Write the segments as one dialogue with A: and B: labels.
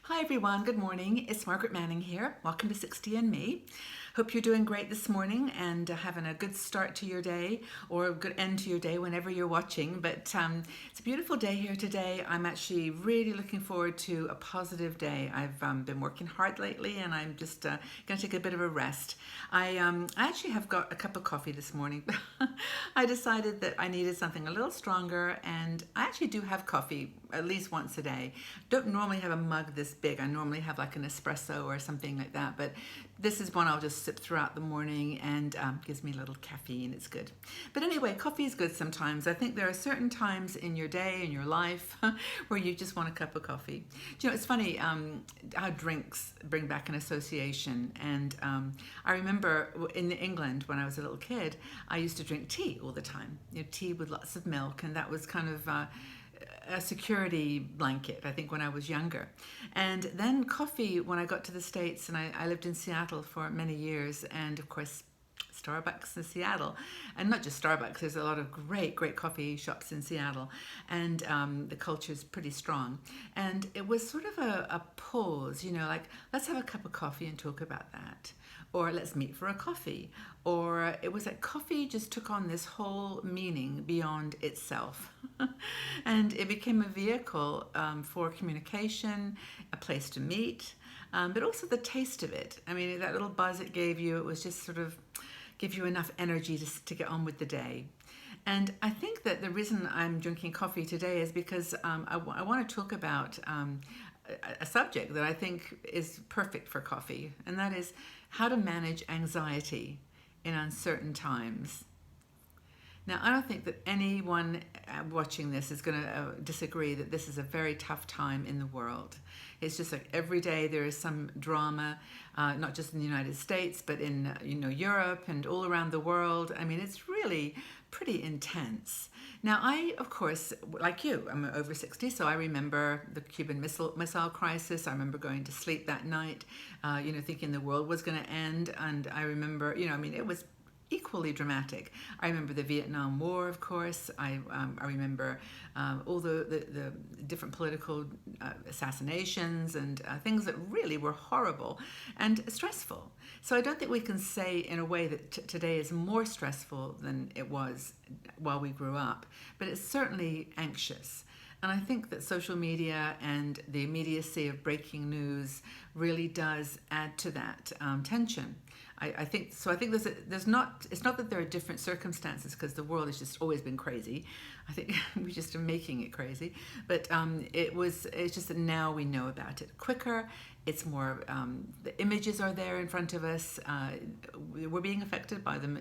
A: Hi everyone, good morning. It's Margaret Manning here. Welcome to 60 and Me. Hope you're doing great this morning and having a good start to your day or a good end to your day whenever you're watching. But it's a beautiful day here today. I'm actually really looking forward to a positive day. I've been working hard lately and I'm just going to take a bit of a rest. I actually have got a cup of coffee this morning. I decided that I needed something a little stronger, and I actually do have coffee at least once a day. Don't normally have a mug this big. I normally have like an espresso or something like that, but this is one I'll just sip throughout the morning and gives me a little caffeine. It's good. But anyway, coffee is good sometimes. I think there are certain times in your day, in your life, where you just want a cup of coffee. Do you know, it's funny how drinks bring back an association. And I remember in England when I was a little kid, I used to drink tea all the time. You know, tea with lots of milk, and that was kind of a security blanket, I think, when I was younger. And then coffee when I got to the States, and I lived in Seattle for many years, and of course Starbucks in Seattle, and not just Starbucks, there's a lot of great coffee shops in Seattle, and the culture is pretty strong. And it was sort of a pause, you know, like, let's have a cup of coffee and talk about that, or let's meet for a coffee. Or it was like coffee just took on this whole meaning beyond itself. And it became a vehicle for communication, a place to meet, but also the taste of it. I mean, that little buzz it gave you, it was just sort of give you enough energy to get on with the day. And I think that the reason I'm drinking coffee today is because I want to talk about a subject that I think is perfect for coffee, and that is how to manage anxiety in uncertain times. Now, I don't think that anyone watching this is going to disagree that this is a very tough time in the world. It's just like every day there is some drama, not just in the United States, but in Europe and all around the world. I mean, it's really pretty intense. Now, I, of course, like you, I'm over 60, so I remember the Cuban Missile Crisis. I remember going to sleep that night, thinking the world was going to end. And I remember, it was equally dramatic. I remember the Vietnam War, of course. I remember all the different political assassinations and things that really were horrible and stressful. So I don't think we can say in a way that today is more stressful than it was while we grew up, but it's certainly anxious. And I think that social media and the immediacy of breaking news really does add to that tension. I think so. I think there's not. It's not that there are different circumstances, because the world has just always been crazy. I think we just are making it crazy. But it's just that now we know about it quicker. It's more. The images are there in front of us. We're being affected by them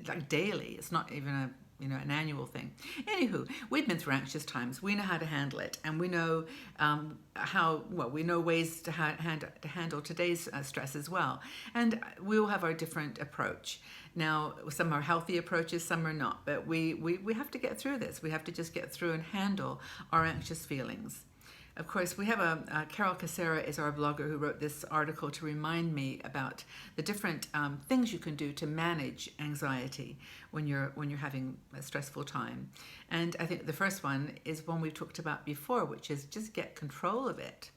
A: like daily. It's not even an annual thing. Anywho, we've been through anxious times. We know how to handle it, and we know we know ways to handle today's stress as well. And we will have our different approach. Now, some are healthy approaches, some are not, but we have to get through this. We have to just get through and handle our anxious feelings. Of course, we have Carol Casera is our blogger who wrote this article to remind me about the different things you can do to manage anxiety when you're having a stressful time. And I think the first one is one we've talked about before, which is just get control of it.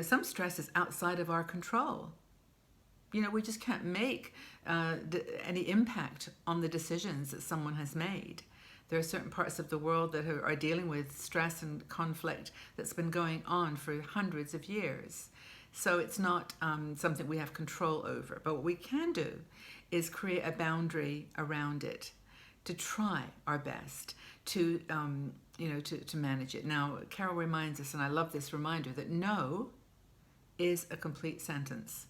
A: Some stress is outside of our control. We just can't make any impact on the decisions that someone has made. There are certain parts of the world that are dealing with stress and conflict that's been going on for hundreds of years. So it's not something we have control over. But what we can do is create a boundary around it, to try our best to manage it. Now, Carol reminds us, and I love this reminder, that no is a complete sentence.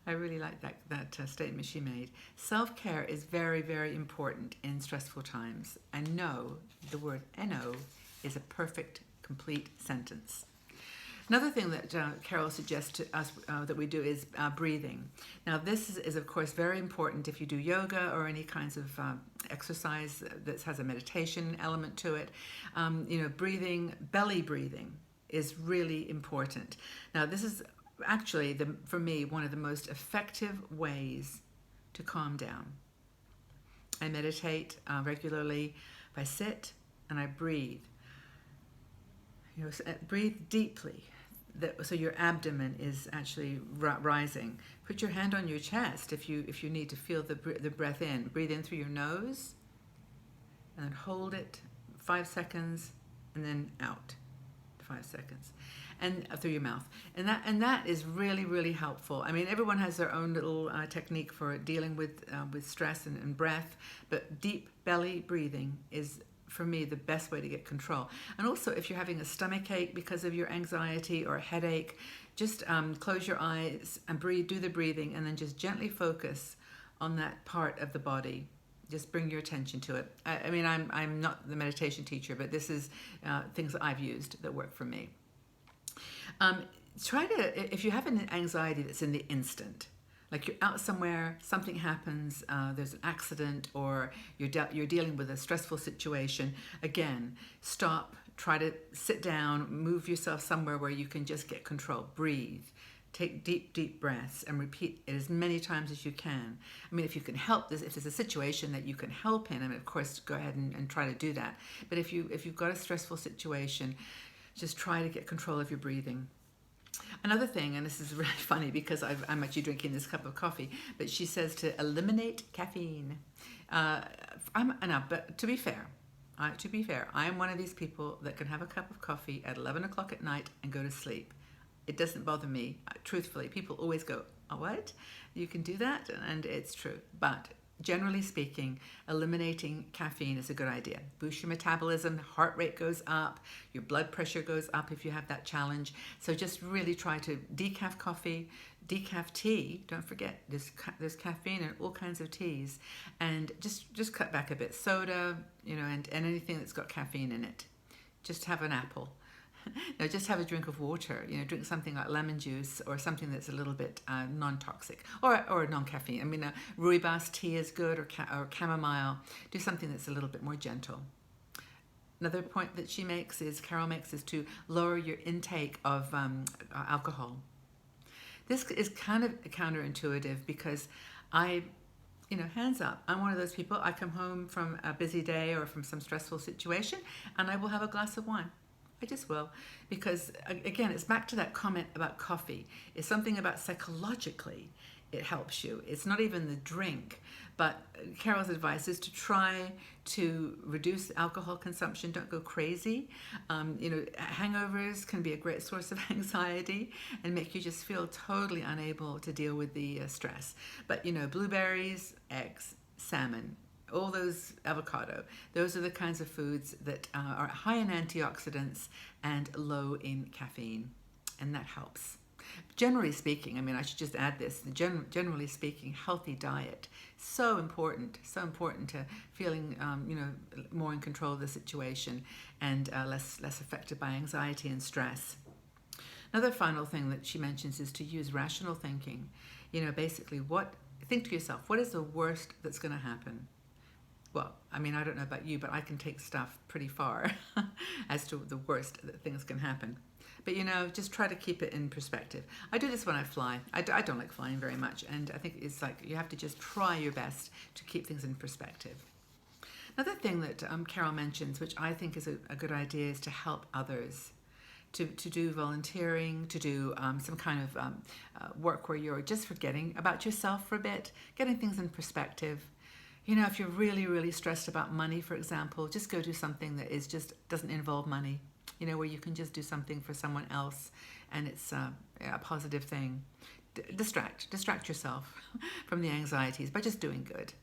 A: I really like that statement she made. Self-care is very, very important in stressful times. And no, the word no, is a perfect, complete sentence. Another thing that Carol suggests to us that we do is breathing. Now, this is, of course, very important if you do yoga or any kinds of exercise that has a meditation element to it. Breathing, belly breathing is really important. Now, this is actually, for me, one of the most effective ways to calm down. I meditate regularly. I sit and I breathe. Breathe deeply so your abdomen is actually rising. Put your hand on your chest if you need to feel the breath in. Breathe in through your nose, and then hold it 5 seconds, and then out 5 seconds, and through your mouth. And that is really, really helpful. I mean, everyone has their own little technique for dealing with stress and breath, but deep belly breathing is, for me, the best way to get control. And also, if you're having a stomach ache because of your anxiety or a headache, just close your eyes and breathe, do the breathing, and then just gently focus on that part of the body. Just bring your attention to it. I mean, I'm not the meditation teacher, but this is things that I've used that work for me. Try to, if you have an anxiety that's in the instant, like you're out somewhere, something happens, there's an accident, or you're dealing with a stressful situation, again, stop, try to sit down, move yourself somewhere where you can just get control. Breathe. Take deep, deep breaths and repeat it as many times as you can. I mean, if you can help this, if there's a situation that you can help in, I mean, of course, go ahead and try to do that. But if you've got a stressful situation, just try to get control of your breathing. Another thing, and this is really funny because I'm actually drinking this cup of coffee, but she says to eliminate caffeine. But to be fair, I am one of these people that can have a cup of coffee at 11 o'clock at night and go to sleep. It doesn't bother me. Truthfully, people always go, "Oh, what? You can do that?" And it's true. But generally speaking, eliminating caffeine is a good idea. Boosts your metabolism, heart rate goes up, your blood pressure goes up if you have that challenge. So just really try to decaf coffee, decaf tea. Don't forget, there's caffeine in all kinds of teas. And just cut back a bit. Soda, and anything that's got caffeine in it. Just have an apple. No, just have a drink of water. Drink something like lemon juice or something that's a little bit non-toxic or non-caffeine. I mean, rooibos tea is good, or chamomile. Do something that's a little bit more gentle. Another point that Carol makes, is to lower your intake of alcohol. This is kind of counterintuitive because hands up, I'm one of those people. I come home from a busy day or from some stressful situation, and I will have a glass of wine. I just will, because again, it's back to that comment about coffee. It's something about psychologically it helps you. It's not even the drink, but Carol's advice is to try to reduce alcohol consumption. Don't go crazy. Hangovers can be a great source of anxiety and make you just feel totally unable to deal with the stress. But blueberries, eggs, salmon, all those, avocado, those are the kinds of foods that are high in antioxidants and low in caffeine, and that helps. Generally speaking, I mean, I should just add this, generally speaking, healthy diet, so important to feeling, more in control of the situation and less affected by anxiety and stress. Another final thing that she mentions is to use rational thinking. Basically, think to yourself, what is the worst that's going to happen? Well, I mean, I don't know about you, but I can take stuff pretty far as to the worst that things can happen. But, just try to keep it in perspective. I do this when I fly. I don't like flying very much, and I think it's like you have to just try your best to keep things in perspective. Another thing that Carol mentions, which I think is a good idea, is to help others. To do volunteering, to do some kind of work where you're just forgetting about yourself for a bit, getting things in perspective. If you're really, really stressed about money, for example, just go do something that doesn't involve money, where you can just do something for someone else and it's a positive thing. Distract yourself from the anxieties by just doing good.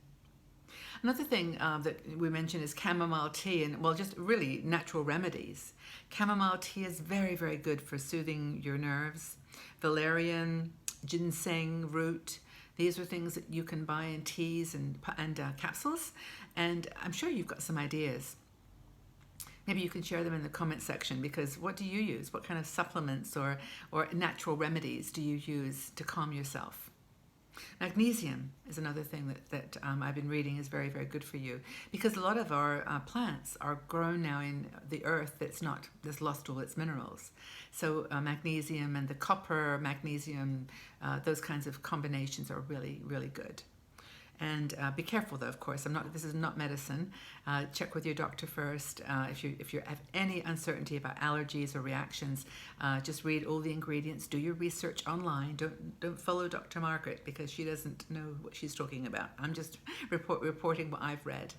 A: Another thing that we mentioned is chamomile tea, and just really natural remedies. Chamomile tea is very, very good for soothing your nerves. Valerian, ginseng root, these are things that you can buy in teas and capsules, and I'm sure you've got some ideas. Maybe you can share them in the comment section, because what do you use? What kind of supplements or natural remedies do you use to calm yourself? Magnesium is another thing that I've been reading is very, very good for you, because a lot of our plants are grown now in the earth that's lost all its minerals. So magnesium and the copper, magnesium, those kinds of combinations are really, really good. And be careful, though. Of course, This is not medicine. Check with your doctor first. If you have any uncertainty about allergies or reactions, just read all the ingredients. Do your research online. Don't follow Dr. Margaret because she doesn't know what she's talking about. I'm just reporting what I've read.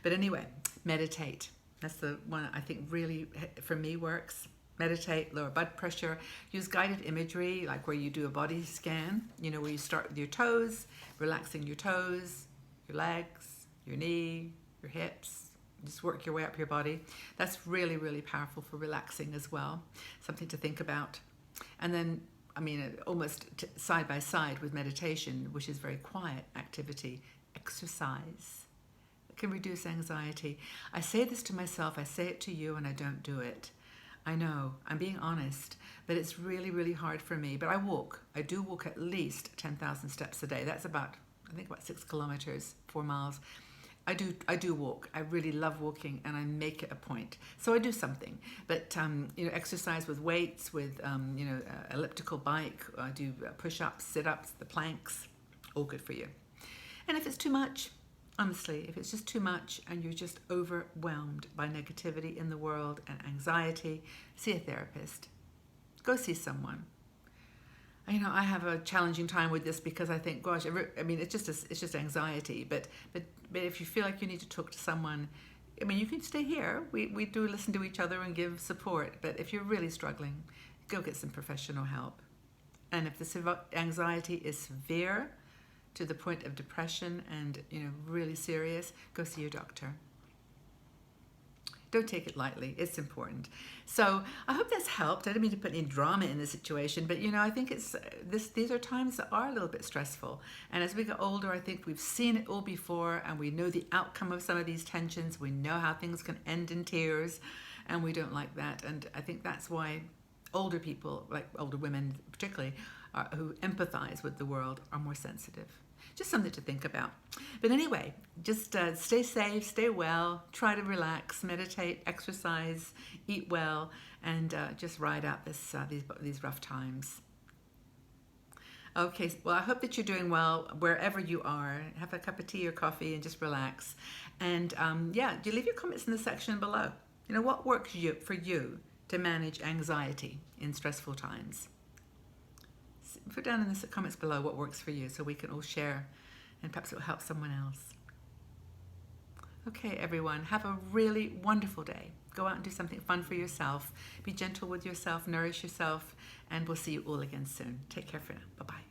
A: But anyway, meditate. That's the one I think really for me works. Meditate, lower blood pressure, use guided imagery, like where you do a body scan, where you start with your toes, relaxing your toes, your legs, your knee, your hips, just work your way up your body. That's really, really powerful for relaxing as well, something to think about. And then, almost side by side with meditation, which is very quiet activity, exercise. It can reduce anxiety. I say this to myself, I say it to you, and I don't do it. I know, I'm being honest, but it's really, really hard for me. But I walk. I do walk at least 10,000 steps a day. That's about 6 kilometers, 4 miles. I do walk. I really love walking, and I make it a point. So I do something. But, exercise with weights, with, elliptical bike. I do push-ups, sit-ups, the planks, all good for you. And if it's too much, honestly, if it's just too much and you're just overwhelmed by negativity in the world and anxiety, see a therapist. Go see someone. I have a challenging time with this because I think, gosh, it's just anxiety. But if you feel like you need to talk to someone, you can stay here. We do listen to each other and give support. But if you're really struggling, go get some professional help. And if the anxiety is severe, to the point of depression and really serious, go see your doctor. Don't take it lightly. It's important. So I hope that's helped. I didn't mean to put any drama in the situation, but I think these are times that are a little bit stressful. And as we get older, I think we've seen it all before, and we know the outcome of some of these tensions. We know how things can end in tears, and we don't like that. And I think that's why older people, like older women particularly, who empathize with the world, are more sensitive. Just something to think about. But anyway, just stay safe, stay well, try to relax, meditate, exercise, eat well, and just ride out these rough times. Okay, well, I hope that you're doing well wherever you are. Have a cup of tea or coffee and just relax. And you leave your comments in the section below. What works for you to manage anxiety in stressful times? Put down in the comments below what works for you so we can all share, and perhaps it will help someone else. Okay, everyone, have a really wonderful day. Go out and do something fun for yourself. Be gentle with yourself, nourish yourself, and we'll see you all again soon. Take care for now. Bye-bye.